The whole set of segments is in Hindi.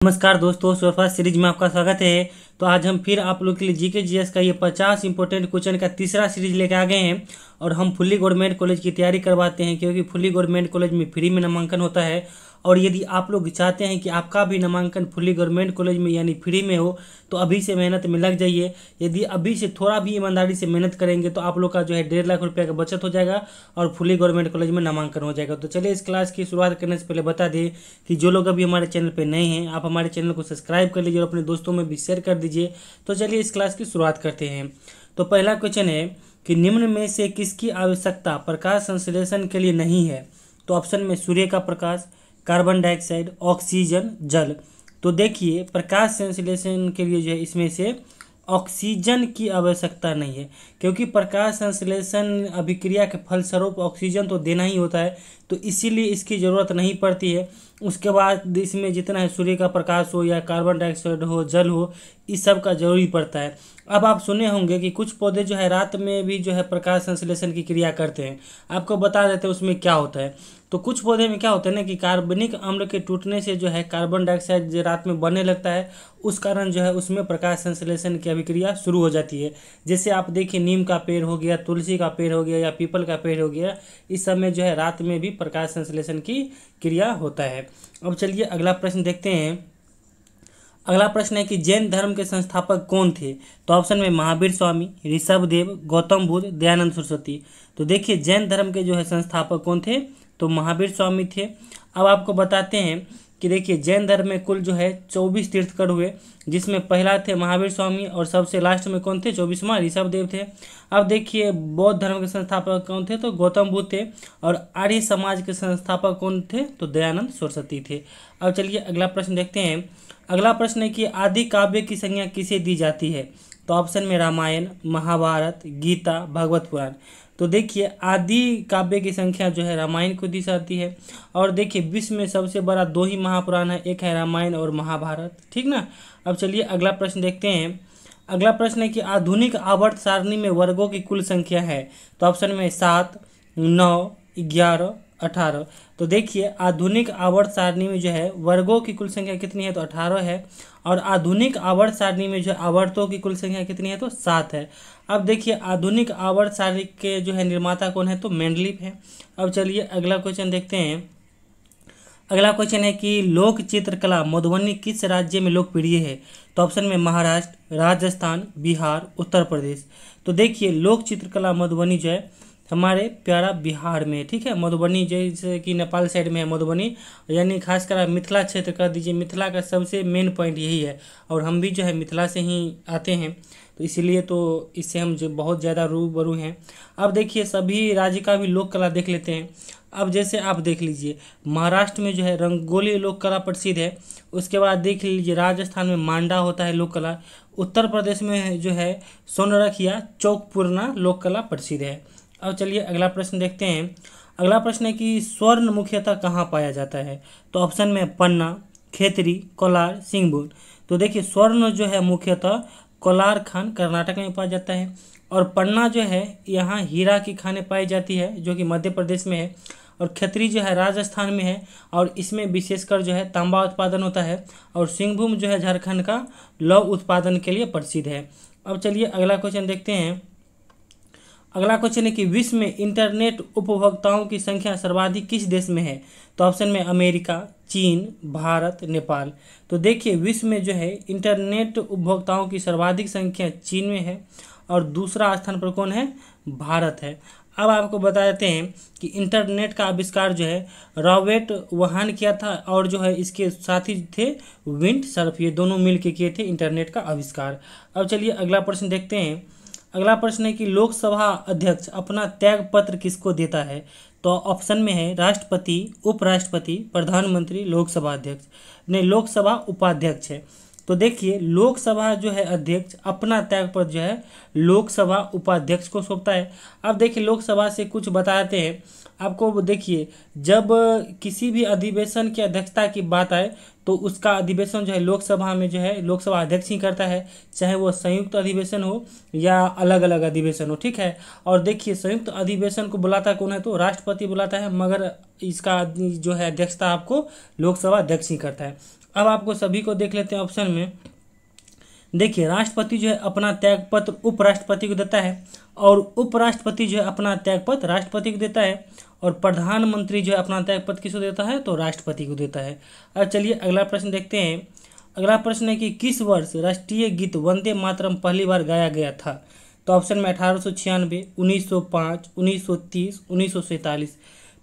नमस्कार दोस्तों, सोफा सीरीज में आपका स्वागत है। तो आज हम फिर आप लोग के लिए जीके जीएस का ये 50 इंपॉर्टेंट क्वेश्चन का तीसरा सीरीज लेके आ गए हैं। और हम फुल्ली गवर्नमेंट कॉलेज की तैयारी करवाते हैं, क्योंकि फुल्ली गवर्नमेंट कॉलेज में फ्री में नामांकन होता है। और यदि आप लोग चाहते हैं कि आपका भी नामांकन फुल्ली गवर्नमेंट कॉलेज में यानी फ्री में हो, तो अभी से मेहनत में लग जाइए। यदि अभी से थोड़ा भी ईमानदारी से मेहनत करेंगे तो आप लोग का जो है 1.5 लाख रुपये का बचत हो जाएगा और फुल्ली गवर्नमेंट कॉलेज में नामांकन हो जाएगा। तो चलिए इस क्लास की शुरुआत करने से पहले बता दें कि जो लोग अभी हमारे चैनल पर नए हैं, आप हमारे चैनल को सब्सक्राइब कर लीजिए और अपने दोस्तों में भी शेयर कर दीजिए। तो चलिए इस क्लास की शुरुआत करते हैं। तो पहला क्वेश्चन है कि निम्न में से किसकी आवश्यकता प्रकाश संश्लेषण के लिए नहीं है? तो ऑप्शन में सूर्य का प्रकाश, कार्बन डाइऑक्साइड, ऑक्सीजन, जल। तो देखिए, प्रकाश संश्लेषण के लिए जो है इसमें से ऑक्सीजन की आवश्यकता नहीं है, क्योंकि प्रकाश संश्लेषण अभिक्रिया के फलस्वरूप ऑक्सीजन तो देना ही होता है, तो इसीलिए इसकी ज़रूरत नहीं पड़ती है। उसके बाद इसमें जितना है सूर्य का प्रकाश हो या कार्बन डाइऑक्साइड हो, जल हो, इस सब का जरूरी पड़ता है। अब आप सुने होंगे कि कुछ पौधे जो है रात में भी जो है प्रकाश संश्लेषण की क्रिया करते हैं। आपको बता देते हैं उसमें क्या होता है। तो कुछ पौधे में क्या होता है ना कि कार्बनिक अम्ल के टूटने से जो है कार्बन डाइऑक्साइड जो रात में बनने लगता है, उस कारण जो है उसमें प्रकाश संश्लेषण की अभिक्रिया शुरू हो जाती है। जैसे आप देखिए, नीम का पेड़ हो गया, तुलसी का पेड़ हो गया या पीपल का पेड़ हो गया, इस सब में जो है रात में भी प्रकाश संश्लेषण की क्रिया होता है। अब चलिए अगला प्रश्न देखते हैं। अगला प्रश्न है कि जैन धर्म के संस्थापक कौन थे? तो ऑप्शन में महावीर स्वामी, ऋषभदेव, गौतम बुद्ध, दयानंद सरस्वती। तो देखिए, जैन धर्म के जो है संस्थापक कौन थे? तो महावीर स्वामी थे। अब आपको बताते हैं कि देखिए, जैन धर्म में कुल जो है 24 तीर्थंकर हुए, जिसमें पहला थे महावीर स्वामी और सबसे लास्ट में कौन थे? 24वां ऋषभदेव थे। अब देखिए, बौद्ध धर्म के संस्थापक कौन थे? तो गौतम बुद्ध थे। और आर्य समाज के संस्थापक कौन थे? तो दयानंद सरस्वती थे। अब चलिए अगला प्रश्न देखते हैं। अगला प्रश्न है कि आदि काव्य की संज्ञा किसे दी जाती है? तो ऑप्शन में रामायण, महाभारत, गीता, भागवत पुराण। तो देखिए, आदि काव्य की संख्या जो है रामायण को दी जाती है। और देखिए, विश्व में सबसे बड़ा 2 ही महापुराण है, एक है रामायण और महाभारत, ठीक ना। अब चलिए अगला प्रश्न देखते हैं। अगला प्रश्न है कि आधुनिक आवर्त सारणी में वर्गों की कुल संख्या है? तो ऑप्शन में 7, 9, 11, 18। तो देखिए, आधुनिक आवर्त सारणी में जो है वर्गों की कुल संख्या कितनी है? तो 18 है। और आधुनिक आवर्त सारणी में जो है आवर्तों की कुल संख्या कितनी है? तो 7 है। अब देखिए, आधुनिक आवर्त सारणी के जो है निर्माता कौन है? तो मेंडलीफ है। अब चलिए अगला क्वेश्चन देखते हैं। अगला क्वेश्चन है कि लोक चित्रकला मधुबनी किस राज्य में लोकप्रिय है? तो ऑप्शन में महाराष्ट्र, राजस्थान, बिहार, उत्तर प्रदेश। तो देखिए, लोक चित्रकला मधुबनी जो है हमारे प्यारा बिहार में, ठीक है। मधुबनी जैसे कि नेपाल साइड में है मधुबनी, यानी खासकर मिथिला क्षेत्र कर दीजिए। मिथिला का सबसे मेन पॉइंट यही है, और हम भी जो है मिथिला से ही आते हैं, तो इसीलिए तो इससे हम जो बहुत ज़्यादा रूबरू हैं। अब देखिए, सभी राज्य का भी लोक कला देख लेते हैं। अब जैसे आप देख लीजिए, महाराष्ट्र में जो है रंगोली लोक कला प्रसिद्ध है। उसके बाद देख लीजिए, राजस्थान में मांडा होता है लोक कला। उत्तर प्रदेश में जो है सोनरख या चौकपूर्णा लोक कला प्रसिद्ध है। अब चलिए अगला प्रश्न देखते हैं। अगला प्रश्न है कि स्वर्ण मुख्यतः कहाँ पाया जाता है? तो ऑप्शन में पन्ना, खेतरी, कोलार, सिंहभूम। तो देखिए, स्वर्ण जो है मुख्यतः कोलार खान कर्नाटक में पाया जाता है, और पन्ना जो है यहाँ हीरा की खानें पाई जाती है, जो कि मध्य प्रदेश में है। और खेतरी जो है राजस्थान में है, और इसमें विशेषकर जो है तांबा उत्पादन होता है। और सिंहभूम जो है झारखंड का लौह उत्पादन के लिए प्रसिद्ध है। अब चलिए अगला क्वेश्चन देखते हैं। अगला क्वेश्चन है कि विश्व में इंटरनेट उपभोक्ताओं की संख्या सर्वाधिक किस देश में है? तो ऑप्शन में अमेरिका, चीन, भारत, नेपाल। तो देखिए, विश्व में जो है इंटरनेट उपभोक्ताओं की सर्वाधिक संख्या चीन में है, और दूसरा स्थान पर कौन है? भारत है। अब आपको बता देते हैं कि इंटरनेट का आविष्कार जो है रॉबर्ट वहान किया था, और जो है इसके साथी थे विंड सर्फ, ये दोनों मिल के किए थे इंटरनेट का आविष्कार। अब चलिए अगला प्रश्न देखते हैं। अगला प्रश्न है कि लोकसभा अध्यक्ष अपना त्याग पत्र किसको देता है? तो ऑप्शन में है राष्ट्रपति, उपराष्ट्रपति, प्रधानमंत्री, लोकसभा अध्यक्ष। नहीं, लोकसभा उपाध्यक्ष है। तो देखिए, लोकसभा जो है अध्यक्ष अपना त्यागपत्र जो है लोकसभा उपाध्यक्ष को सौंपता है। अब देखिए, लोकसभा से कुछ बताते हैं आपको। देखिए, जब किसी भी अधिवेशन की अध्यक्षता की बात आए, तो उसका अधिवेशन जो है लोकसभा में जो है लोकसभा अध्यक्ष ही करता है, चाहे वो संयुक्त अधिवेशन हो या अलग अलग अधिवेशन हो, ठीक है। और देखिए, संयुक्त अधिवेशन को बुलाता कौन है? तो राष्ट्रपति बुलाता है, मगर इसका जो है अध्यक्षता आपको लोकसभा अध्यक्ष ही करता है। अब आपको सभी को देख लेते हैं ऑप्शन में। देखिए, राष्ट्रपति जो है अपना त्यागपत्र उपराष्ट्रपति को देता है, और उपराष्ट्रपति जो है अपना त्यागपत्र राष्ट्रपति को देता है, और प्रधानमंत्री जो है अपना त्यागपत्र किसको देता है, तो राष्ट्रपति को देता है। अब चलिए अगला प्रश्न देखते हैं। अगला प्रश्न है कि किस वर्ष राष्ट्रीय गीत वंदे मातरम पहली बार गाया गया था? तो ऑप्शन में 1896, 1905, 1930, 1947।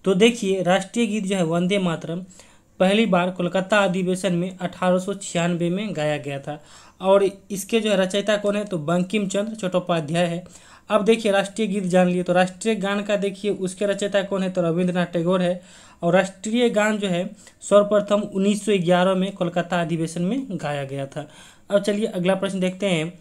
तो देखिए, राष्ट्रीय गीत जो है वंदे मातरम पहली बार कोलकाता अधिवेशन में 1896 में गाया गया था, और इसके जो है रचयिता कौन है, तो बंकिम चंद्र चट्टोपाध्याय है। अब देखिए, राष्ट्रीय गीत जान लिए, तो राष्ट्रीय गान का देखिए उसके रचयिता कौन है, तो रविंद्रनाथ टैगोर है। और राष्ट्रीय गान जो है सर्वप्रथम 1911 में कोलकाता अधिवेशन में गाया गया था। अब चलिए अगला प्रश्न देखते हैं।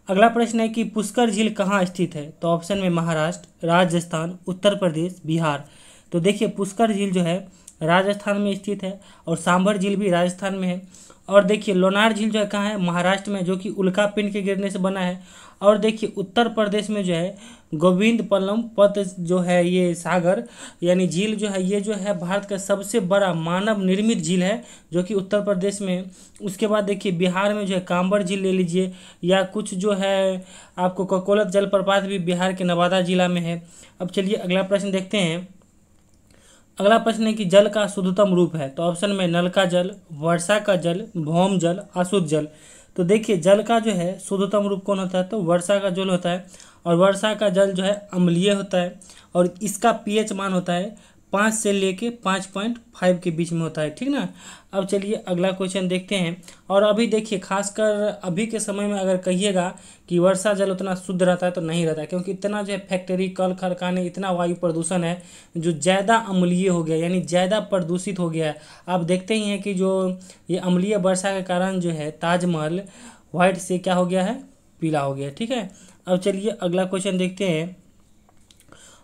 अगला प्रश्न है कि पुष्कर झील कहाँ स्थित है? तो ऑप्शन में महाराष्ट्र, राजस्थान, उत्तर प्रदेश, बिहार। तो देखिए, पुष्कर झील जो है राजस्थान में स्थित है, और सांभर झील भी राजस्थान में है। और देखिए, लोनार झील जो है कहाँ है, महाराष्ट्र में, जो कि उल्का पिंड के गिरने से बना है। और देखिए, उत्तर प्रदेश में जो है गोविंदपल्लम पत जो है ये सागर यानी झील जो है, ये जो है भारत का सबसे बड़ा मानव निर्मित झील है, जो कि उत्तर प्रदेश में है। उसके बाद देखिए, बिहार में जो है कांबर झील ले लीजिए, या कुछ जो है आपको ककोलत जलप्रपात भी बिहार के नवादा जिला में है। अब चलिए अगला प्रश्न देखते हैं। अगला प्रश्न है कि जल का शुद्धतम रूप है? तो ऑप्शन में नल का जल, वर्षा का जल, भौम जल, अशुद्ध जल। तो देखिए, जल का जो है शुद्धतम रूप कौन होता है, तो वर्षा का जल होता है, और वर्षा का जल जो है अम्लीय होता है, और इसका पीएच मान होता है 5 से लेके 5.5 के बीच में होता है, ठीक ना। अब चलिए अगला क्वेश्चन देखते हैं। और अभी देखिए, खासकर अभी के समय में अगर कहिएगा कि वर्षा जल उतना शुद्ध रहता है तो नहीं रहता है, क्योंकि इतना जो है फैक्ट्री, कल कारखाने, इतना वायु प्रदूषण है जो ज़्यादा अम्लीय हो गया, यानी ज़्यादा प्रदूषित हो गया है। आप देखते ही हैं कि जो ये अम्लीय वर्षा के कारण जो है ताजमहल व्हाइट से क्या हो गया है, पीला हो गया, ठीक है। अब चलिए अगला क्वेश्चन देखते हैं।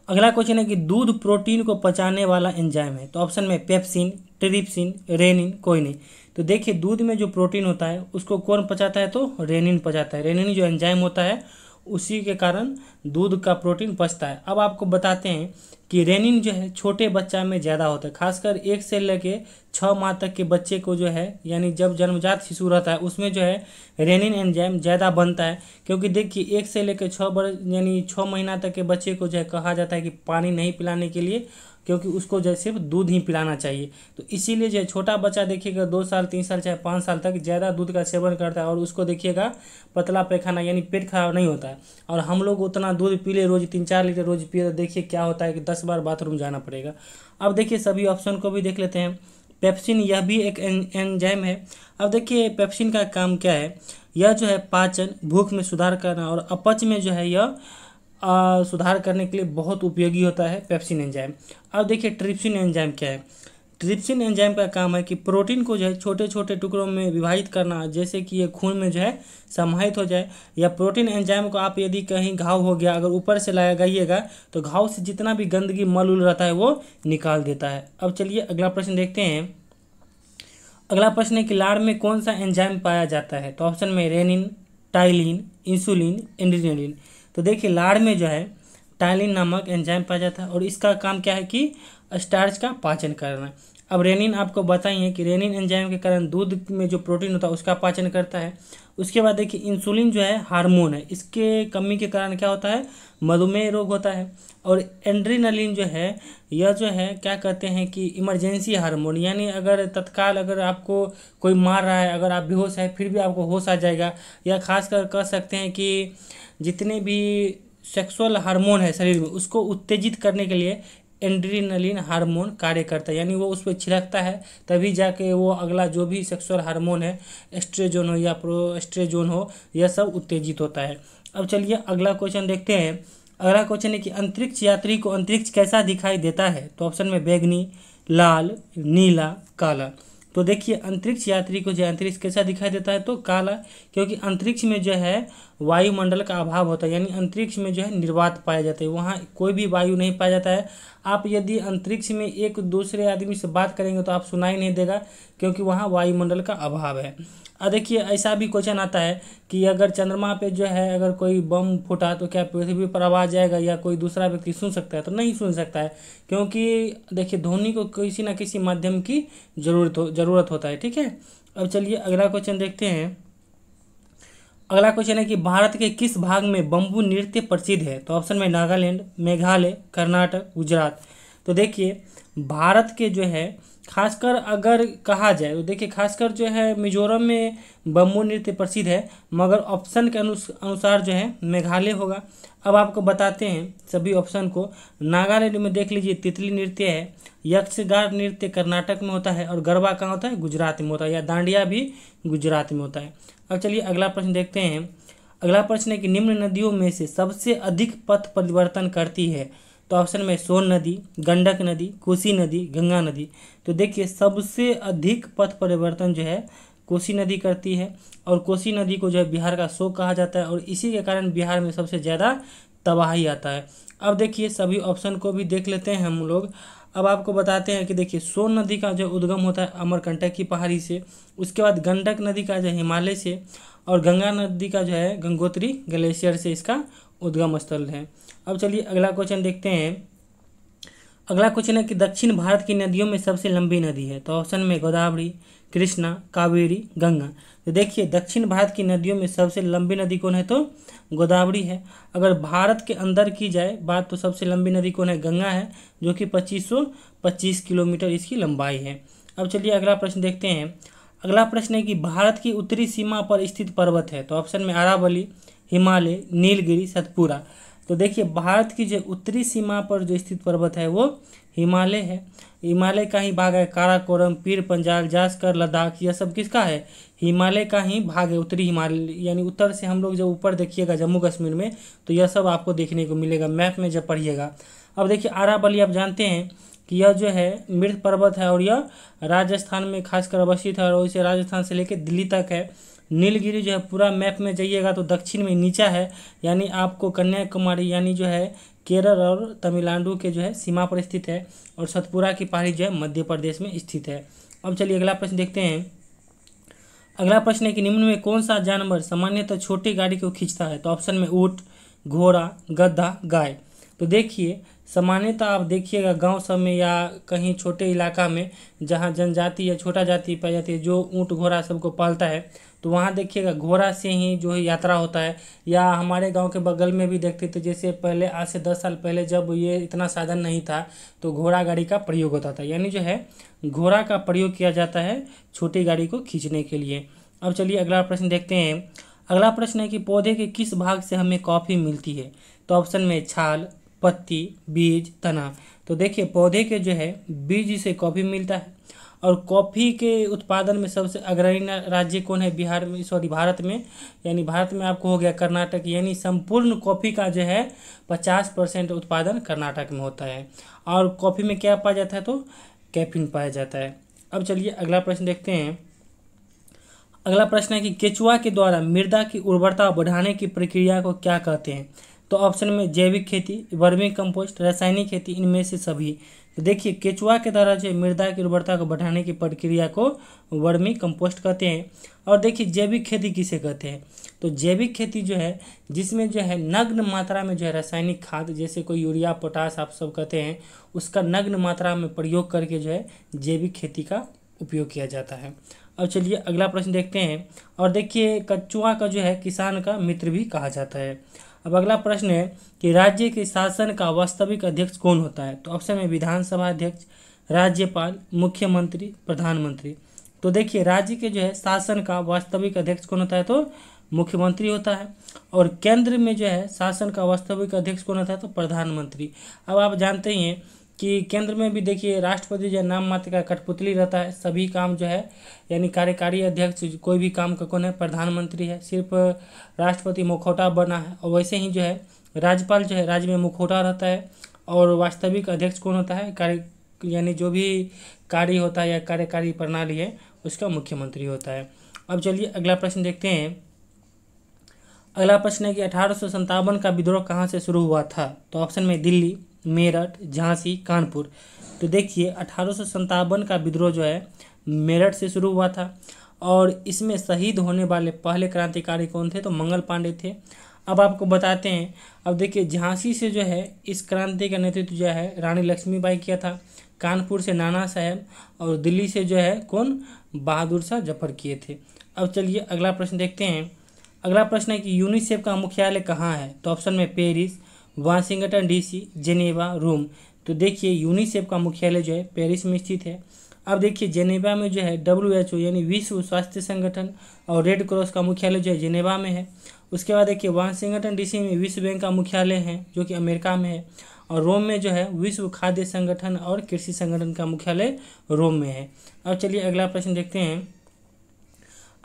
अगला क्वेश्चन है कि दूध प्रोटीन को पचाने वाला एंजाइम है? तो ऑप्शन में पेप्सिन, ट्रिप्सिन, रेनिन, कोई नहीं। तो देखिए, दूध में जो प्रोटीन होता है उसको कौन पचाता है, तो रेनिन पचाता है। रेनिन जो एंजाइम होता है उसी के कारण दूध का प्रोटीन पचता है। अब आपको बताते हैं कि रेनिन जो है छोटे बच्चा में ज़्यादा होता है, खासकर 1 से लेके 6 माह तक के बच्चे को जो है, यानी जब जन्मजात शिशु रहता है उसमें जो है रेनिन एंजाइम ज़्यादा बनता है। क्योंकि देखिए, 1 से लेकर 6 वर्ष यानी 6 महीना तक के बच्चे को जो है कहा जाता है कि पानी नहीं पिलाने के लिए, क्योंकि उसको जो है सिर्फ दूध ही पिलाना चाहिए। तो इसीलिए जो है छोटा बच्चा देखिएगा 2 साल, 3 साल, चाहे 5 साल तक ज़्यादा दूध का सेवन करता है, और उसको देखिएगा पतला पैखाना यानी पेट खराब नहीं होता है। और हम लोग उतना दूध पी ले, रोज़ 3-4 लीटर रोज़ पिए, तो देखिए क्या होता है कि 10 बार बाथरूम जाना पड़ेगा। अब देखिए, सभी ऑप्शन को भी देख लेते हैं। पेप्सिन, यह भी एक एंजाइम है। अब देखिए, पेप्सिन का काम क्या है, यह जो है पाचन, भूख में सुधार करना और अपच में जो है यह सुधार करने के लिए बहुत उपयोगी होता है पेप्सिन एंजाइम। अब देखिए, ट्रिप्सिन एंजाइम क्या है। ट्रिप्सिन एंजाइम का काम है कि प्रोटीन को जो है छोटे छोटे टुकड़ों में विभाजित करना, जैसे कि ये खून में जो है समाहित हो जाए। या प्रोटीन एंजाइम को आप यदि कहीं घाव हो गया, अगर ऊपर से लगाइएगा तो घाव से जितना भी गंदगी मल उल रहता है वो निकाल देता है। अब चलिए अगला प्रश्न देखते हैं। अगला प्रश्न है कि लाड़ में कौन सा एंजाइम पाया जाता है? तो ऑप्शन में रेनिन, टाइलिन, इंसुलिन, एड्रेनालिन। तो देखिए, लाड़ में जो है टाइलिन नामक एंजाइम पाया जाता है, और इसका काम क्या है कि स्टार्च का पाचन करना। अब रेनिन आपको बताइए कि रेनिन एंजाइम के कारण दूध में जो प्रोटीन होता है उसका पाचन करता है। उसके बाद देखिए, इंसुलिन जो है हार्मोन है, इसके कमी के कारण क्या होता है, मधुमेह रोग होता है। और एड्रेनालिन जो है, यह जो है क्या कहते हैं कि इमरजेंसी हार्मोन, यानी अगर तत्काल अगर आपको कोई मार रहा है, अगर आप बेहोश है फिर भी आपको होश आ जाएगा। या खासकर कह सकते हैं कि जितने भी सेक्सुअल हार्मोन है शरीर में उसको उत्तेजित करने के लिए एड्रेनालिन हार्मोन कार्य करता है, यानी वो उस पर छिड़कता है, तभी जाके वो अगला जो भी सेक्सुअल हार्मोन है, एस्ट्रोजन हो या प्रोस्टेरोन हो, यह सब उत्तेजित होता है। अब चलिए अगला क्वेश्चन देखते हैं। अगला क्वेश्चन है कि अंतरिक्ष यात्री को अंतरिक्ष कैसा दिखाई देता है? तो ऑप्शन में बैगनी, लाल, नीला, काला। तो देखिए, अंतरिक्ष यात्री को जो अंतरिक्ष कैसा दिखाई देता है, तो काला, क्योंकि अंतरिक्ष में जो है वायुमंडल का अभाव होता है, यानी अंतरिक्ष में जो है निर्वात पाया जाता है, वहाँ कोई भी वायु नहीं पाया जाता है। आप यदि अंतरिक्ष में एक दूसरे आदमी से बात करेंगे तो आप सुनाई नहीं देगा, क्योंकि वहाँ वायुमंडल का अभाव है। और देखिए, ऐसा भी क्वेश्चन आता है कि अगर चंद्रमा पे जो है अगर कोई बम फूटा तो क्या पृथ्वी पर आवाज आएगा या कोई दूसरा व्यक्ति सुन सकता है? तो नहीं सुन सकता है, क्योंकि देखिए ध्वनि को किसी ना किसी माध्यम की जरूरत होता है, ठीक है। अब चलिए अगला क्वेश्चन देखते हैं। अगला क्वेश्चन है कि भारत के किस भाग में बम्बू नृत्य प्रसिद्ध है? तो ऑप्शन में नागालैंड, मेघालय, कर्नाटक, गुजरात। तो देखिए भारत के जो है खासकर अगर कहा जाए तो देखिए खासकर जो है मिजोरम में बम्बू नृत्य प्रसिद्ध है, मगर ऑप्शन के अनुसार जो है मेघालय होगा। अब आपको बताते हैं सभी ऑप्शन को। नागालैंड में देख लीजिए तितली नृत्य है, यक्षगान नृत्य कर्नाटक में होता है, और गरबा कहाँ होता है? गुजरात में होता है, या डांडिया भी गुजरात में होता है। अब चलिए अगला प्रश्न देखते हैं। अगला प्रश्न है कि निम्न नदियों में से सबसे अधिक पथ परिवर्तन करती है? तो ऑप्शन में सोन नदी, गंडक नदी, कोसी नदी, गंगा नदी। तो देखिए सबसे अधिक पथ परिवर्तन जो है कोसी नदी करती है, और कोसी नदी को जो है बिहार का शोक कहा जाता है, और इसी के कारण बिहार में सबसे ज़्यादा तबाही आता है। अब देखिए सभी ऑप्शन को भी देख लेते हैं हम लोग। अब आपको बताते हैं कि देखिए सोन नदी का जो उद्गम होता है अमरकंटक की पहाड़ी से, उसके बाद गंडक नदी का जो हिमालय से, और गंगा नदी का जो है गंगोत्री ग्लेशियर से इसका उद्गम स्थल है। अब चलिए अगला क्वेश्चन देखते हैं। अगला क्वेश्चन है कि दक्षिण भारत की नदियों में सबसे लंबी नदी है? तो ऑप्शन में गोदावरी, कृष्णा, कावेरी, गंगा। तो देखिए दक्षिण भारत की नदियों में सबसे लंबी नदी कौन है? तो गोदावरी है। अगर भारत के अंदर की जाए बात तो सबसे लंबी नदी कौन है? गंगा है, जो कि 2525 किलोमीटर इसकी लंबाई है। अब चलिए अगला प्रश्न देखते हैं। अगला प्रश्न है कि भारत की उत्तरी सीमा पर स्थित पर्वत है? तो ऑप्शन में अरावली, हिमालय, नीलगिरी, सतपुरा। तो देखिए भारत की जो उत्तरी सीमा पर जो स्थित पर्वत है वो हिमालय है। हिमालय का ही भाग है। काराकोरम, पीर पंजाल, जास्कर, लद्दाख, यह सब किसका है? हिमालय का ही भाग है। उत्तरी हिमालय यानी उत्तर से हम लोग जब ऊपर देखिएगा जम्मू कश्मीर में, तो यह सब आपको देखने को मिलेगा मैप में जब पढ़िएगा। अब देखिए अरावली आप जानते हैं कि यह जो है मृत पर्वत है, और यह राजस्थान में खासकर अवस्थित है, और इसे राजस्थान से लेकर दिल्ली तक है। नीलगिरी जो है पूरा मैप में जाइएगा तो दक्षिण में नीचा है, यानी आपको कन्याकुमारी यानी जो है केरल और तमिलनाडु के जो है सीमा पर स्थित है, और सतपुरा की पहाड़ी जो है मध्य प्रदेश में स्थित है। अब चलिए अगला प्रश्न देखते हैं। अगला प्रश्न है कि निम्न में कौन सा जानवर सामान्यतः छोटी गाड़ी को खींचता है? तो ऑप्शन में ऊंट, घोड़ा, गधा, गाय। तो देखिए सामान्यतः आप देखिएगा गांव सब में या कहीं छोटे इलाका में जहां जनजाति या छोटा जाति पाई जाती है जो ऊंट घोड़ा सबको पालता है, तो वहाँ देखिएगा घोड़ा से ही जो है यात्रा होता है। या हमारे गांव के बगल में भी देखते थे, जैसे पहले आज से 10 साल पहले जब ये इतना साधन नहीं था तो घोड़ा गाड़ी का प्रयोग होता था, यानी जो है घोड़ा का प्रयोग किया जाता है छोटी गाड़ी को खींचने के लिए। अब चलिए अगला प्रश्न देखते हैं। अगला प्रश्न है कि पौधे के किस भाग से हमें कॉफ़ी मिलती है? तो ऑप्शन में छाल, पत्ती, बीज, तना। तो देखिए पौधे के जो है बीज से कॉफ़ी मिलता है, और कॉफ़ी के उत्पादन में सबसे अग्रणी राज्य कौन है? बिहार में, सॉरी भारत में, यानी भारत में आपको हो गया कर्नाटक, यानी संपूर्ण कॉफ़ी का जो है 50% उत्पादन कर्नाटक में होता है। और कॉफ़ी में क्या पाया जाता है? तो कैफीन पाया जाता है। अब चलिए अगला प्रश्न देखते हैं। अगला प्रश्न है कि केचुआ के द्वारा मृदा की उर्वरता बढ़ाने की प्रक्रिया को क्या कहते हैं? तो ऑप्शन में जैविक खेती, वर्मी कंपोस्ट, रासायनिक खेती, इनमें से सभी। तो देखिए केचुआ के द्वारा जो मृदा की उर्वरता को बढ़ाने की प्रक्रिया को वर्मी कंपोस्ट कहते हैं। और देखिए जैविक खेती किसे कहते हैं? तो जैविक खेती जो है जिसमें जो है नग्न मात्रा में जो है रासायनिक खाद, जैसे कोई यूरिया, पोटास आप सब कहते हैं, उसका नग्न मात्रा में प्रयोग करके जो है जैविक खेती का उपयोग किया जाता है। अब चलिए अगला प्रश्न देखते हैं। और देखिए केचुआ का जो है किसान का मित्र भी कहा जाता है। अब अगला प्रश्न है कि राज्य के शासन का वास्तविक अध्यक्ष कौन होता है? तो ऑप्शन में विधानसभा अध्यक्ष, राज्यपाल, मुख्यमंत्री, प्रधानमंत्री। तो देखिए राज्य के जो है शासन का वास्तविक अध्यक्ष कौन होता है? तो मुख्यमंत्री होता है। और केंद्र में जो है शासन का वास्तविक अध्यक्ष कौन होता है? तो प्रधानमंत्री। अब आप जानते ही हैं कि केंद्र में भी देखिए राष्ट्रपति जो नाम मात्र का कठपुतली रहता है, सभी काम जो है यानी कार्यकारी अध्यक्ष कोई भी काम का कौन है? प्रधानमंत्री है। सिर्फ राष्ट्रपति मुखौटा बना है, और वैसे ही जो है राज्यपाल जो है राज्य में मुखौटा रहता है, और वास्तविक अध्यक्ष कौन होता है? यानी जो भी कार्य होता है या कार्यकारी प्रणाली है उसका मुख्यमंत्री होता है। अब चलिए अगला प्रश्न देखते हैं। अगला प्रश्न है कि 1857 का विद्रोह कहाँ से शुरू हुआ था? तो ऑप्शन में दिल्ली, मेरठ, झांसी, कानपुर। तो देखिए 1857 का विद्रोह जो है मेरठ से शुरू हुआ था, और इसमें शहीद होने वाले पहले क्रांतिकारी कौन थे? तो मंगल पांडे थे। अब आपको बताते हैं। अब देखिए झांसी से जो है इस क्रांति का नेतृत्व जो है रानी लक्ष्मीबाई किया था, कानपुर से नाना साहब, और दिल्ली से जो है कौन? बहादुर शाह जफर किए थे। अब चलिए अगला प्रश्न देखते हैं। अगला प्रश्न है कि यूनिसेफ का मुख्यालय कहाँ है? तो ऑप्शन में पेरिस, वाशिंगटन डीसी, जेनेवा, रोम। तो देखिए यूनिसेफ का मुख्यालय जो है पेरिस में स्थित है। अब देखिए जेनेवा में जो है WHO यानी विश्व स्वास्थ्य संगठन और रेड क्रॉस का मुख्यालय जो है जेनेवा में है। उसके बाद देखिए वाशिंगटन डीसी में विश्व बैंक का मुख्यालय है जो कि अमेरिका में है। और रोम में जो है विश्व खाद्य संगठन और कृषि संगठन का मुख्यालय रोम में है। अब चलिए अगला प्रश्न देखते हैं।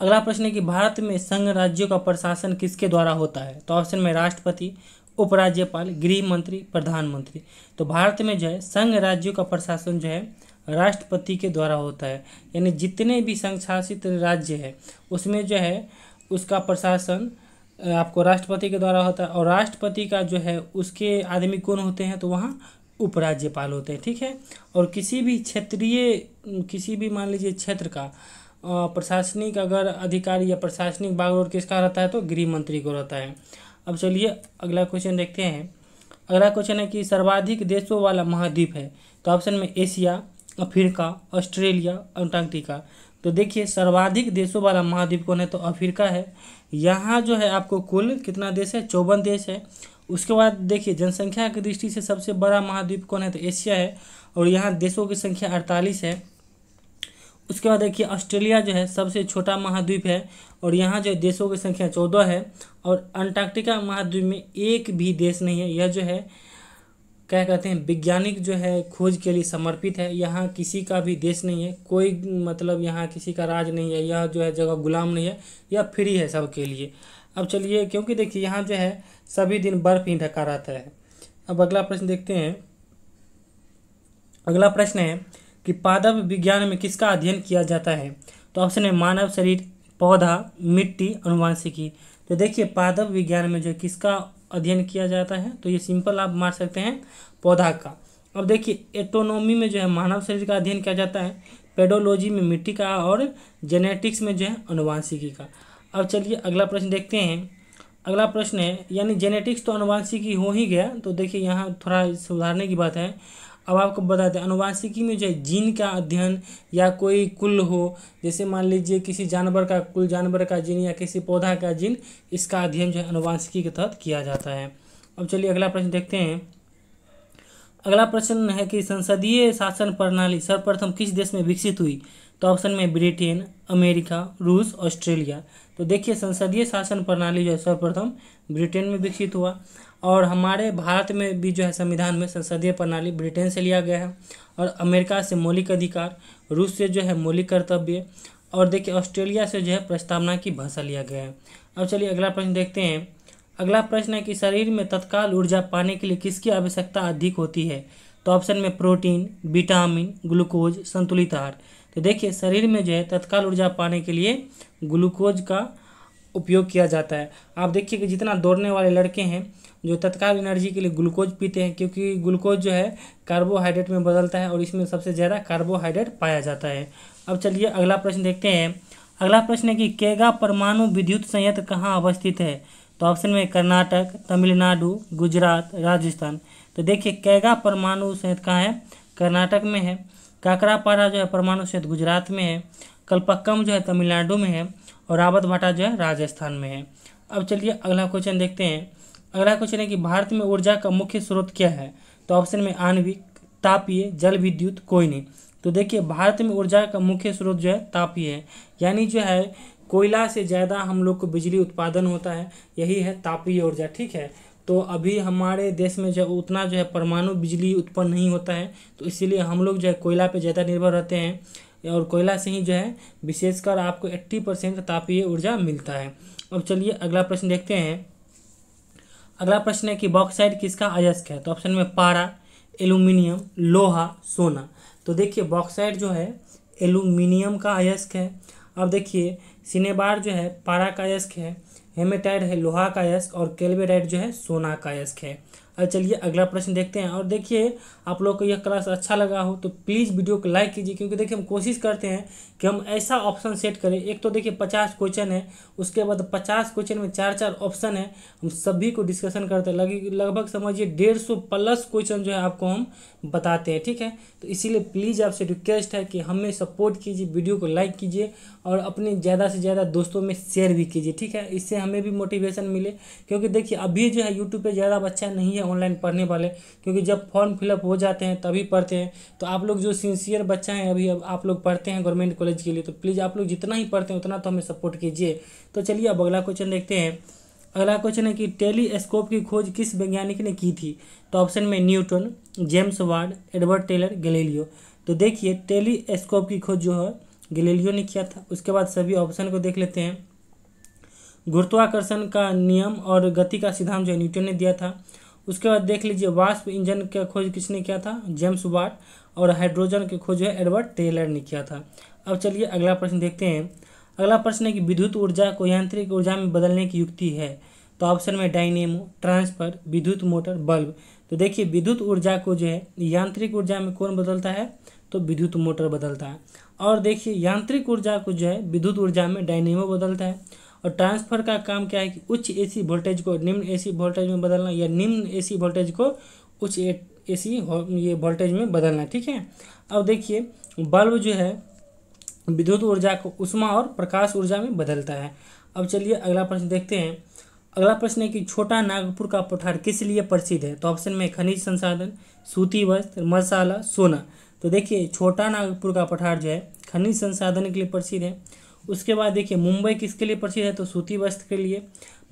अगला प्रश्न है कि भारत में संघ राज्यों का प्रशासन किसके द्वारा होता है? तो ऑप्शन में राष्ट्रपति, उपराज्यपाल, गृह मंत्री, प्रधानमंत्री। तो भारत में जो है संघ राज्यों का प्रशासन जो है राष्ट्रपति के द्वारा होता है, यानी जितने भी संघ शासित राज्य है उसमें जो है उसका प्रशासन आपको राष्ट्रपति के द्वारा होता है। और राष्ट्रपति का जो है उसके आदमी कौन होते हैं? तो वहाँ उपराज्यपाल होते हैं, ठीक है। और किसी भी क्षेत्रीय, किसी भी मान लीजिए क्षेत्र का प्रशासनिक अगर अधिकारी या प्रशासनिक बागडोर किसका रहता है? तो गृह मंत्री को रहता है। अब चलिए अगला क्वेश्चन देखते हैं। अगला क्वेश्चन है कि सर्वाधिक देशों वाला महाद्वीप है? तो ऑप्शन में एशिया, अफ्रीका, ऑस्ट्रेलिया, अंटार्कटिका। तो देखिए सर्वाधिक देशों वाला महाद्वीप कौन है? तो अफ्रीका है। यहाँ जो है आपको कुल कितना देश है? 54 देश है। उसके बाद देखिए जनसंख्या की दृष्टि से सबसे बड़ा महाद्वीप कौन है? तो एशिया है और यहाँ देशों की संख्या 48 है। उसके बाद देखिए ऑस्ट्रेलिया जो है सबसे छोटा महाद्वीप है और यहाँ जो देशों की संख्या 14 है। और अंटार्कटिका महाद्वीप में एक भी देश नहीं है। यह जो है क्या कहते हैं वैज्ञानिक जो है खोज के लिए समर्पित है। यहाँ किसी का भी देश नहीं है, कोई मतलब यहाँ किसी का राज नहीं है, यह जो है जगह गुलाम नहीं है, यह फ्री है सबके लिए। अब चलिए क्योंकि देखिए यहाँ जो है सभी दिन बर्फ ही ढका रहता है। अब अगला प्रश्न देखते हैं। अगला प्रश्न है कि पादप विज्ञान में किसका अध्ययन किया जाता है? तो ऑप्शन है मानव शरीर, पौधा, मिट्टी, अनुवांशिकी। तो देखिए पादप विज्ञान में जो है किसका अध्ययन किया जाता है? तो ये सिंपल आप मार सकते हैं पौधा का। अब देखिए एटोनॉमी में जो है मानव शरीर का अध्ययन किया जाता है, पेडोलॉजी में मिट्टी का और जेनेटिक्स में जो है अनुवांशिकी का। अब चलिए अगला प्रश्न देखते हैं। अगला प्रश्न है यानी जेनेटिक्स तो अनुवांशिकी हो ही गया, तो देखिए यहाँ थोड़ा सुधारने की बात है। अब आपको बता दें अनुवांशिकी में जो है जीन का अध्ययन या कोई कुल हो, जैसे मान लीजिए किसी जानवर का कुल जानवर का जीन या किसी पौधा का जीन, इसका अध्ययन जो है अनुवांशिकी के तहत किया जाता है। अब चलिए अगला प्रश्न देखते हैं। अगला प्रश्न है कि संसदीय शासन प्रणाली सर्वप्रथम किस देश में विकसित हुई? तो ऑप्शन में ब्रिटेन, अमेरिका, रूस, ऑस्ट्रेलिया। तो देखिए संसदीय शासन प्रणाली जो है सर्वप्रथम ब्रिटेन में विकसित हुआ। और हमारे भारत में भी जो है संविधान में संसदीय प्रणाली ब्रिटेन से लिया गया है। और अमेरिका से मौलिक अधिकार, रूस से जो है मौलिक कर्तव्य, और देखिए ऑस्ट्रेलिया से जो है प्रस्तावना की भाषा लिया गया है। अब चलिए अगला प्रश्न देखते हैं। अगला प्रश्न है कि शरीर में तत्काल ऊर्जा पाने के लिए किसकी आवश्यकता अधिक होती है? तो ऑप्शन में प्रोटीन, विटामिन, ग्लूकोज, संतुलित आहार। तो देखिए शरीर में जो है तत्काल ऊर्जा पाने के लिए ग्लूकोज का उपयोग किया जाता है। आप देखिए कि जितना दौड़ने वाले लड़के हैं जो तत्काल एनर्जी के लिए ग्लूकोज पीते हैं, क्योंकि ग्लूकोज जो है कार्बोहाइड्रेट में बदलता है और इसमें सबसे ज़्यादा कार्बोहाइड्रेट पाया जाता है। अब चलिए अगला प्रश्न देखते हैं। अगला प्रश्न है कि केगा परमाणु विद्युत संयंत्र कहाँ अवस्थित है? तो ऑप्शन में कर्नाटक, तमिलनाडु, गुजरात, राजस्थान। तो देखिए केगा परमाणु संयंत्र कहाँ है? कर्नाटक में है। काकरापारा जो है परमाणु संयंत्र गुजरात में है। कल्पक्कम जो है तमिलनाडु में है और रावतभाटा जो है राजस्थान में है। अब चलिए अगला क्वेश्चन देखते हैं। अगला क्वेश्चन है कि भारत में ऊर्जा का मुख्य स्रोत क्या है? तो ऑप्शन में आणविक, तापीय, जल विद्युत, कोई नहीं। तो देखिए भारत में ऊर्जा का मुख्य स्रोत जो है तापीय है, यानी जो है कोयला से ज़्यादा हम लोग को बिजली उत्पादन होता है, यही है तापीय ऊर्जा, ठीक है। तो अभी हमारे देश में जो उतना जो है परमाणु बिजली उत्पन्न नहीं होता है, तो इसीलिए हम लोग जो है कोयला पे ज़्यादा निर्भर रहते हैं और कोयला से ही जो है विशेषकर आपको 80% तापीय ऊर्जा मिलता है। अब चलिए अगला प्रश्न देखते हैं। अगला प्रश्न है कि बॉक्साइट किसका अयस्क है? तो ऑप्शन में पारा, एल्यूमिनियम, लोहा, सोना। तो देखिए बॉक्साइट जो है एल्यूमिनियम का अयस्क है। अब देखिए सिनेबार जो है पारा का अयस्क है, हेमेटाइट है लोहा का अयस्क और कैल्वेराइट जो है सोना का अयस्क है। अब चलिए अगला प्रश्न देखते हैं। और देखिए आप लोग को यह क्लास अच्छा लगा हो तो प्लीज़ वीडियो को लाइक कीजिए, क्योंकि देखिए हम कोशिश करते हैं कि हम ऐसा ऑप्शन सेट करें। एक तो देखिए 50 क्वेश्चन है, उसके बाद 50 क्वेश्चन में 4-4 ऑप्शन है, हम सभी को डिस्कशन करते हैं। लगभग समझिए 150 प्लस क्वेश्चन जो है आपको हम बताते हैं, ठीक है। तो इसीलिए प्लीज़ आपसे रिक्वेस्ट है कि हमें सपोर्ट कीजिए, वीडियो को लाइक कीजिए और अपने ज़्यादा से ज़्यादा दोस्तों में शेयर भी कीजिए, ठीक है। इससे हमें भी मोटिवेशन मिले, क्योंकि देखिए अभी जो है यूट्यूब पे ज़्यादा बच्चा नहीं है ऑनलाइन पढ़ने वाले, क्योंकि जब फॉर्म फिलअप हो जाते हैं तभी पढ़ते हैं। तो आप लोग जो सिंसियर बच्चा हैं अभी अब आप लोग पढ़ते हैं गवर्नमेंट कॉलेज के लिए, तो प्लीज़ आप लोग जितना ही पढ़ते हैं उतना तो हमें सपोर्ट कीजिए। तो चलिए अब अगला क्वेश्चन देखते हैं। अगला क्वेश्चन है कि टेलीस्कोप की खोज किस वैज्ञानिक ने की थी? तो ऑप्शन में Newton, James Watt, Edward Teller, Galileo. तो देखिए टेलीस्कोप की खोज जो है गैलीलियो ने किया था। उसके बाद सभी ऑप्शन को देख लेते हैं। गुरुत्वाकर्षण का नियम और गति का सिद्धांत जो है न्यूटन ने दिया था। उसके बाद देख लीजिए वाष्प इंजन का खोज किसने किया था? James Watt. और हाइड्रोजन की खोज है एडवर्ड टेलर ने किया था। अब चलिए अगला प्रश्न देखते हैं। अगला प्रश्न है कि विद्युत ऊर्जा को यांत्रिक ऊर्जा में बदलने की युक्ति है? तो ऑप्शन में डायनेमो, ट्रांसफर, विद्युत मोटर, बल्ब। तो देखिए विद्युत ऊर्जा को जो है यांत्रिक ऊर्जा में कौन बदलता है? तो विद्युत मोटर बदलता है। और देखिए यांत्रिक ऊर्जा को जो है विद्युत ऊर्जा में डायनेमो बदलता है। और ट्रांसफर का काम क्या है कि उच्च एसी वोल्टेज को निम्न एसी वोल्टेज में बदलना, या निम्न एसी वोल्टेज को उच्च एसी ये वोल्टेज में बदलना, ठीक है। अब देखिए बल्ब जो है विद्युत ऊर्जा को ऊष्मा और प्रकाश ऊर्जा में बदलता है। अब चलिए अगला प्रश्न देखते हैं। अगला प्रश्न है कि छोटा नागपुर का पठार किस लिए प्रसिद्ध है? तो ऑप्शन में खनिज संसाधन, सूती वस्त्र, मसाला, सोना। तो देखिए छोटा नागपुर का पठार जो है खनिज संसाधन के लिए प्रसिद्ध है। उसके बाद देखिए मुंबई किसके लिए प्रसिद्ध है? तो सूती वस्त्र के लिए,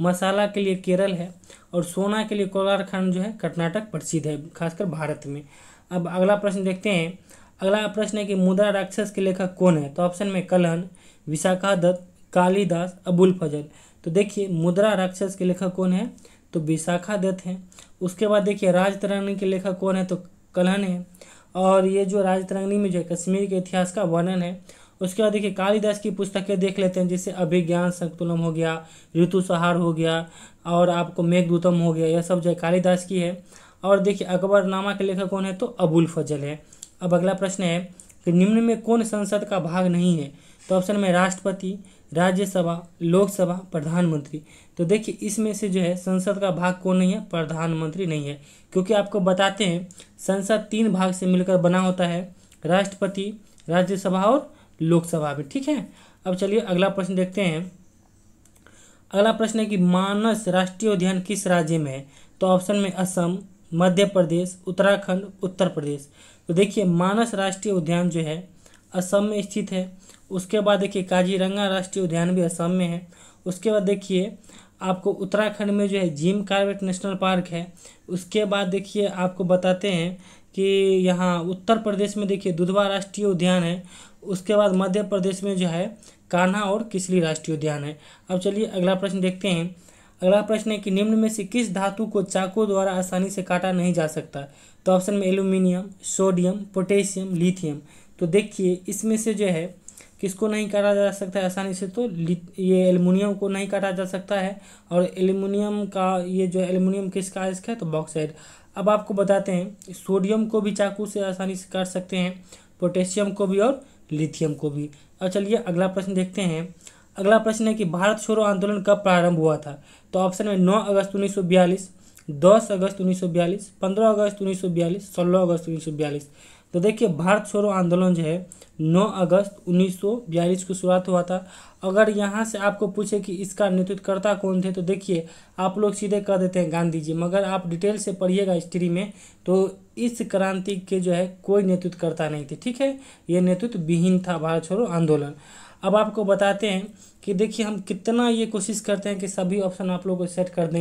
मसाला के लिए केरल है, और सोना के लिए कोलार खंड जो है कर्नाटक प्रसिद्ध है, खासकर भारत में। अब अगला प्रश्न देखते हैं। अगला प्रश्न है कि मुद्रा राक्षस के लेखक कौन है? तो ऑप्शन में कलहन, विशाखादत्त, कालिदास, अबुल फजल। तो देखिए मुद्रा राक्षस के लेखक कौन है? तो विशाखादत्त हैं। उसके बाद देखिए राजतरंगिणी के लेखक कौन है? तो कलहन है। और ये जो राजतरंगिणी में जो है कश्मीर के इतिहास का वर्णन है। उसके बाद देखिए कालिदास की पुस्तकें देख लेते हैं, जैसे अभिज्ञान शकुंतलम हो गया, ऋतुसंहार हो गया, और आपको मेघदूतम हो गया, यह सब जो है कालिदास की है। और देखिए अकबरनामा के लेखक कौन है? तो अबुल फजल है। अब अगला प्रश्न है कि निम्न में कौन संसद का भाग नहीं है? तो ऑप्शन में राष्ट्रपति, राज्यसभा, लोकसभा, प्रधानमंत्री। तो देखिए इसमें से जो है संसद का भाग कौन नहीं है? प्रधानमंत्री नहीं है, क्योंकि आपको बताते हैं संसद 3 भाग से मिलकर बना होता है, राष्ट्रपति, राज्यसभा और लोकसभा भी, ठीक है। अब चलिए अगला प्रश्न देखते हैं। अगला प्रश्न है कि मानस राष्ट्रीय उद्यान किस राज्य में है? तो ऑप्शन में असम, मध्य प्रदेश, उत्तराखंड, उत्तर प्रदेश। तो देखिए मानस राष्ट्रीय उद्यान जो है असम में स्थित है। उसके बाद देखिए काजीरंगा राष्ट्रीय उद्यान भी असम में है। उसके बाद देखिए आपको उत्तराखंड में जो है जिम कॉर्बेट नेशनल पार्क है। उसके बाद देखिए आपको बताते हैं कि यहाँ उत्तर प्रदेश में देखिए दुधवा राष्ट्रीय उद्यान है। उसके बाद मध्य प्रदेश में जो है कान्हा और किसली राष्ट्रीय उद्यान है। अब चलिए अगला प्रश्न देखते हैं। अगला प्रश्न है कि निम्न में से किस धातु को चाकू द्वारा आसानी से काटा नहीं जा सकता? तो ऑप्शन में एल्यूमिनियम, सोडियम, पोटेशियम, लिथियम। तो देखिए इसमें से जो है किसको नहीं काटा जा सकता है आसानी से? तो ये एल्युमिनियम को नहीं काटा जा सकता है। और एल्युमिनियम का ये जो एल्युमिनियम किसका है? तो बॉक्साइड। अब आपको बताते हैं सोडियम को भी चाकू से आसानी से काट सकते हैं, पोटेशियम को भी और लिथियम को भी। अब चलिए अगला प्रश्न देखते हैं। अगला प्रश्न है कि भारत छोड़ो आंदोलन कब प्रारंभ हुआ था? तो ऑप्शन में 9 अगस्त 1942, 10 अगस्त 1942, 15 अगस्त 1942, 16 अगस्त 1942। तो देखिए भारत छोड़ो आंदोलन जो है 9 अगस्त 1942 को शुरुआत हुआ था। अगर यहाँ से आपको पूछे कि इसका नेतृत्वकर्ता कौन थे, तो देखिए आप लोग सीधे कह देते हैं गांधी जी, मगर आप डिटेल से पढ़िएगा हिस्ट्री में तो इस क्रांति के जो है कोई नेतृत्वकर्ता नहीं थे, ठीक है। ये नेतृत्व विहीन था भारत छोड़ो आंदोलन। अब आपको बताते हैं कि देखिए हम कितना ये कोशिश करते हैं कि सभी ऑप्शन आप लोग को सेट कर दें,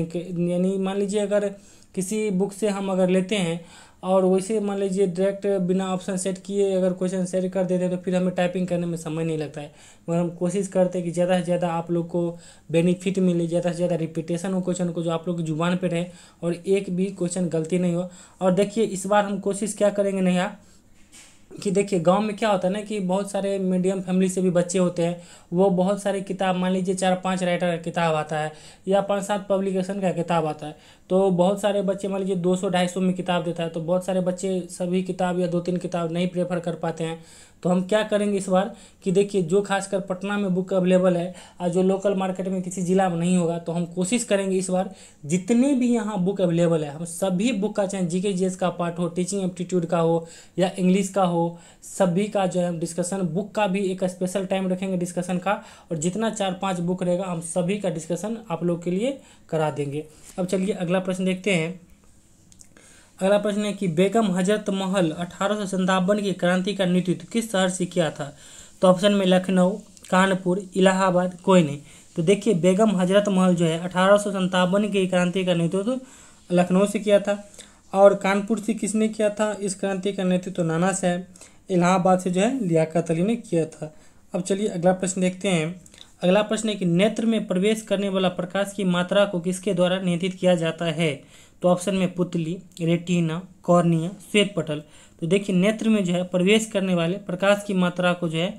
यानी मान लीजिए अगर किसी बुक से हम अगर लेते हैं और वैसे मान लीजिए डायरेक्ट बिना ऑप्शन सेट किए अगर क्वेश्चन सेट कर देते हैं तो फिर हमें टाइपिंग करने में समय नहीं लगता है। मगर हम कोशिश करते हैं कि ज़्यादा से ज़्यादा आप लोग को बेनिफिट मिले, ज़्यादा से ज़्यादा रिपीटेशन हो क्वेश्चन को, जो आप लोग की जुबान पे रहे और एक भी क्वेश्चन गलती नहीं हो। और देखिए इस बार हम कोशिश क्या करेंगे, नहीं कि देखिए गांव में क्या होता है ना कि बहुत सारे मीडियम फैमिली से भी बच्चे होते हैं, वो बहुत सारे किताब, मान लीजिए 4-5 राइटर का किताब आता है या 5-7 पब्लिकेशन का किताब आता है, तो बहुत सारे बच्चे मान लीजिए 200-250 में किताब देता है, तो बहुत सारे बच्चे सभी किताब या 2-3 किताब नहीं प्रेफर कर पाते हैं। तो हम क्या करेंगे इस बार कि देखिए जो खासकर पटना में बुक अवेलेबल है और जो लोकल मार्केट में किसी ज़िला में नहीं होगा, तो हम कोशिश करेंगे इस बार जितने भी यहाँ बुक अवेलेबल है हम सभी बुक का, चाहे जीके जीएस का पार्ट हो, टीचिंग एप्टीट्यूड का हो या इंग्लिश का हो, सभी का जो है डिस्कशन, बुक का भी एक स्पेशल टाइम रखेंगे डिस्कशन का, और जितना 4-5 बुक रहेगा हम सभी का डिस्कशन आप लोग के लिए करा देंगे। अब चलिए अगला प्रश्न देखते हैं। अगला प्रश्न है कि बेगम हजरत महल 1857 की क्रांति का नेतृत्व किस शहर से किया था? तो ऑप्शन में लखनऊ, कानपुर, इलाहाबाद, कोई नहीं। तो देखिए बेगम हजरत महल जो है 1857 की क्रांति का नेतृत्व लखनऊ से किया था, और कानपुर से किसने किया था इस क्रांति का नेतृत्व? नाना साहब। इलाहाबाद से जो है लियाकत अली ने किया था। अब चलिए अगला प्रश्न देखते हैं। अगला प्रश्न है कि नेत्र में प्रवेश करने वाला प्रकाश की मात्रा को किसके द्वारा नियंत्रित किया जाता है? तो ऑप्शन में पुतली, रेटिना, कॉर्निया, श्वेत पटल। तो देखिए नेत्र में जो है प्रवेश करने वाले प्रकाश की मात्रा को जो है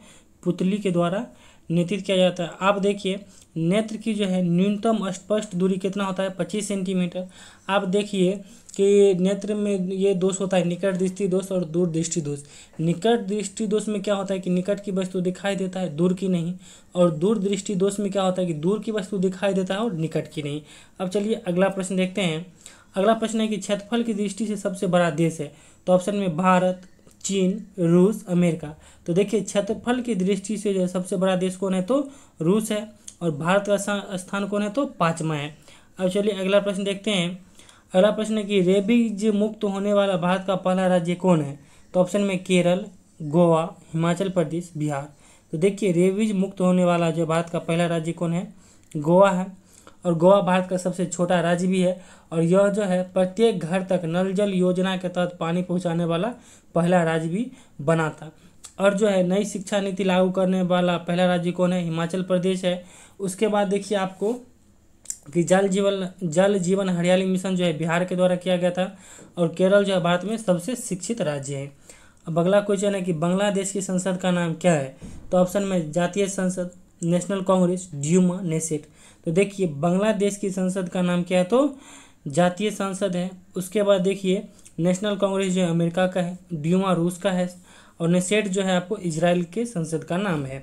पुतली के द्वारा नियंत्रित किया जाता है। आप देखिए नेत्र की जो है न्यूनतम स्पष्ट दूरी कितना होता है? 25 सेंटीमीटर। आप देखिए कि नेत्र में ये दोष होता है निकट दृष्टि दोष और दूर दृष्टि दोष। निकट दृष्टि दोष में क्या होता है कि निकट की वस्तु दिखाई देता है, दूर की नहीं, और दूर दृष्टि दोष में क्या होता है कि दूर की वस्तु दिखाई देता है और निकट की नहीं। अब चलिए अगला प्रश्न देखते हैं। अगला प्रश्न है कि क्षेत्रफल की दृष्टि से सबसे बड़ा देश है? तो ऑप्शन में भारत, चीन, रूस, अमेरिका। तो देखिए क्षेत्रफल की दृष्टि से जो सबसे बड़ा देश कौन है? तो रूस है, और भारत का स्थान कौन है? तो 5वां है। अब चलिए अगला प्रश्न देखते हैं। अगला प्रश्न है कि रेबीज मुक्त होने वाला भारत का पहला राज्य कौन है? तो ऑप्शन में केरल, गोवा, हिमाचल प्रदेश, बिहार। तो देखिए रेबीज मुक्त होने वाला जो भारत का पहला राज्य कौन है? गोवा है, और गोवा भारत का सबसे छोटा राज्य भी है, और यह जो है प्रत्येक घर तक नल जल योजना के तहत पानी पहुंचाने वाला पहला राज्य भी बना था। और जो है नई शिक्षा नीति लागू करने वाला पहला राज्य कौन है? हिमाचल प्रदेश है। उसके बाद देखिए आपको कि जल जीवन हरियाली मिशन जो है बिहार के द्वारा किया गया था, और केरल जो है भारत में सबसे शिक्षित राज्य है। अब अगला क्वेश्चन है कि बांग्लादेश की संसद का नाम क्या है? तो ऑप्शन में जातीय संसद, नेशनल कांग्रेस, ड्यूमा, नेसेट। तो देखिए बांग्लादेश की संसद का नाम क्या है? तो जातीय संसद है। उसके बाद देखिए नेशनल कांग्रेस जो है अमेरिका का है, ड्यूमा रूस का है, और नेसेट जो है आपको इजराइल के संसद का नाम है।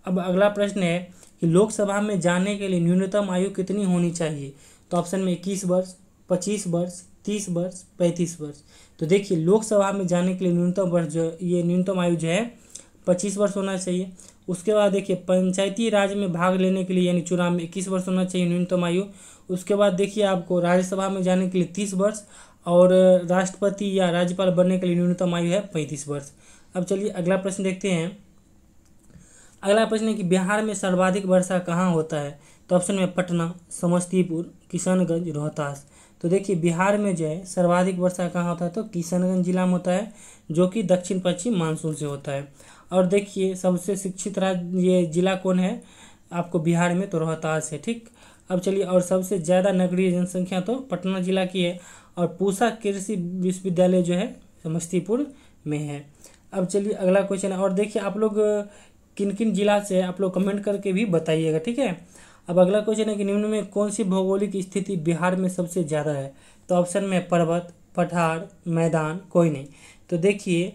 अब अगला प्रश्न है कि लोकसभा में जाने के लिए न्यूनतम आयु कितनी होनी चाहिए? तो ऑप्शन में 21 वर्ष, 25 वर्ष, 30 वर्ष, 35 वर्ष। तो देखिए लोकसभा में जाने के लिए न्यूनतम वर्ष जो ये न्यूनतम आयु जो है 25 वर्ष होना चाहिए। उसके बाद देखिए पंचायती राज में भाग लेने के लिए यानी चुनाव में 21 वर्ष होना चाहिए न्यूनतम आयु। उसके बाद देखिए आपको राज्यसभा में जाने के लिए 30 वर्ष, और राष्ट्रपति या राज्यपाल बनने के लिए न्यूनतम आयु है 35 वर्ष। अब चलिए अगला प्रश्न देखते हैं। अगला प्रश्न है कि बिहार में सर्वाधिक वर्षा कहाँ होता है? तो ऑप्शन में पटना, समस्तीपुर, किशनगंज, रोहतास। तो देखिए बिहार में जो है सर्वाधिक वर्षा कहाँ होता है? तो किशनगंज जिला में होता है, जो कि दक्षिण पश्चिम मानसून से होता है। और देखिए सबसे शिक्षित राज्य ये जिला कौन है आपको बिहार में? तो रोहतास है। ठीक। अब चलिए और सबसे ज़्यादा नगरीय जनसंख्या तो पटना जिला की है, और पूसा कृषि विश्वविद्यालय जो है समस्तीपुर में है। अब चलिए अगला क्वेश्चन है, और देखिए आप लोग किन किन जिला से आप लोग कमेंट करके भी बताइएगा, ठीक है। अब अगला क्वेश्चन है कि निम्न में कौन सी भौगोलिक स्थिति बिहार में सबसे ज़्यादा है? तो ऑप्शन में पर्वत, पठार, मैदान, कोई नहीं। तो देखिए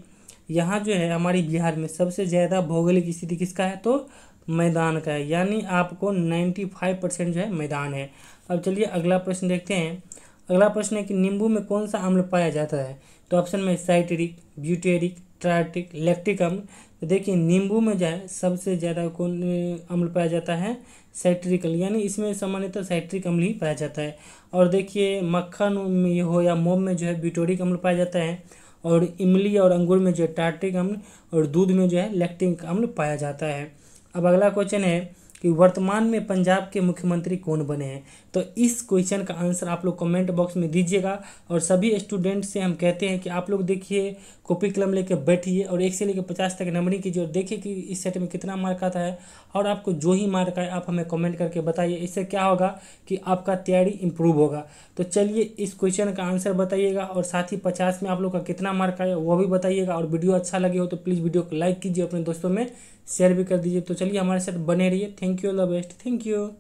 यहाँ जो है हमारी बिहार में सबसे ज़्यादा भौगोलिक स्थिति किसका है? तो मैदान का है, यानी आपको 95% जो है मैदान है। अब चलिए अगला प्रश्न देखते हैं। अगला प्रश्न है कि नींबू में कौन सा अम्ल पाया जाता है? तो ऑप्शन में साइट्रिक, ब्यूटेरिक, ट्राइट्रिक, लैक्टिक अम्ल। तो देखिए नींबू में जो है सबसे ज़्यादा कौन अम्ल पाया जाता है? साइट्रिक अम्ल, यानी इसमें सामान्यतः साइट्रिक अम्ल ही पाया जाता है। और देखिए मक्खन में हो या मोम में जो है ब्यूटेरिक अम्ल पाया जाता है, और इमली और अंगूर में जो है टार्ट्रिक अम्ल, और दूध में जो है लैक्टिक अम्ल पाया जाता है। अब अगला क्वेश्चन है कि वर्तमान में पंजाब के मुख्यमंत्री कौन बने हैं। तो इस क्वेश्चन का आंसर आप लोग कमेंट बॉक्स में दीजिएगा। और सभी स्टूडेंट से हम कहते हैं कि आप लोग देखिए, कॉपी कलम लेके बैठिए और 1 से लेकर 50 तक नंबरिंग कीजिए और देखिए कि इस सेट में कितना मार्क आता है। और आपको जो ही मार्क आए आप हमें कमेंट करके बताइए। इससे क्या होगा कि आपका तैयारी इंप्रूव होगा। तो चलिए इस क्वेश्चन का आंसर बताइएगा और साथ ही 50 में आप लोग का कितना मार्क आया वो भी बताइएगा। और वीडियो अच्छा लगे हो तो प्लीज़ वीडियो को लाइक कीजिए, अपने दोस्तों में शेयर भी कर दीजिए। तो चलिए हमारे साथ बने रहिए। Thank you, all the best, thank you.